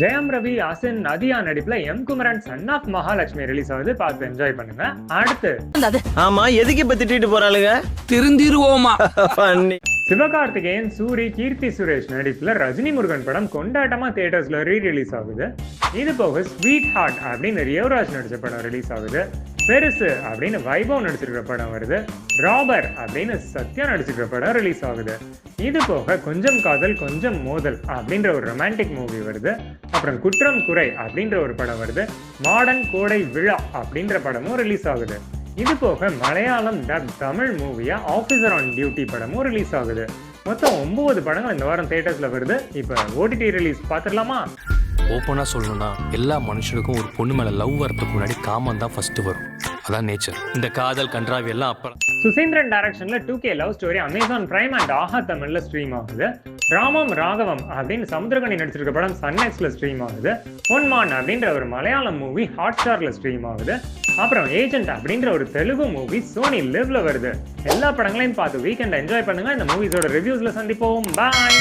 ஜெயம் ரவி, அசின், நதியா நடிப்புல M Kumaran son of Mahalakshmi release ஆகுது. பார்த்து என்ஜாய் பண்ணுங்க. அடுத்து ஆமா, எதுக்கு இப்ப திட்டிட்டு போறாளுங்க? திருந்திருவோமா? சிவகார்த்திகேயன், சூரி, கீர்த்தி சுரேஷ் நடிப்புல ரஜினி முருகன் படம் கொண்டாட்டமா தியேட்டர்ஸ்ல ரீ-ரிலீஸ் ஆகுது. இது போக ஸ்வீட் ஹார்ட் அப்படின்னு யுவராஜ் நடிச்ச படம் ரிலீஸ் ஆகுது. பெருசு அப்படின்னு வைபவ் நடிச்சிருக்கிற படம் வருது. ராபர் அப்படின்னு சத்யா நடிச்சிருக்கிற படம் ரிலீஸ் ஆகுது. இது போக கொஞ்சம் காதல் கொஞ்சம் மோதல் அப்படின்ற ஒரு ரொமான்டிக் மூவி வருது. அப்புறம் குற்றம் குறை அப்படின்ற ஒரு படம் வருது. மாடர்ன் கோடை விழா அப்படின்ற படமும் ரிலீஸ் ஆகுது. இது போக மலையாளம் டப் தமிழ் மூவியா ஆஃபீஸர் ஆன் டியூட்டி படமும் ரிலீஸ் ஆகுது. மொத்தம் 9 படங்கள் இந்த வாரம் தியேட்டர்ஸ்ல வருது. இப்போ ஓடிடி ரிலீஸ் பார்த்துடலாமா? ஓப்பனாக சொல்லணும்னா எல்லா மனுஷனுக்கும் ஒரு பொண்ணு மேலே லவ் வரதுக்கு முன்னாடி காமன் தான் ஃபர்ஸ்ட் வரும். அதான் நேச்சர். இந்த காதல் கன்றாவி எல்லாம் அப்புறம். சுசீந்திரன் டைரக்ஷன்ல 2K love story Amazon Prime and Aha தமிழ்ல ஸ்ட்ரீம் ஆகுது. ராமம் ராகவம் அப்படின்னு சமுத்திரகனி நடிச்சிருக்க படம் சன்நெக்ஸ்ல ஸ்ட்ரீம் ஆகுது. பொன்மான் அப்படின்ற ஒரு மலையாளம் மூவி ஹாட்ஸ்டார்ல ஸ்ட்ரீம் ஆகுது. அப்புறம் ஏஜென்ட் அப்படின்ற ஒரு தெலுங்கு மூவி சோனி லிவ்ல வருது. எல்லா படங்களையும் பார்த்து வீக்கெண்ட் என்ஜாய் பண்ணுங்க. இந்த மூவிஸோட ரிவ்யூஸ்ல சந்திப்போம். பாய்.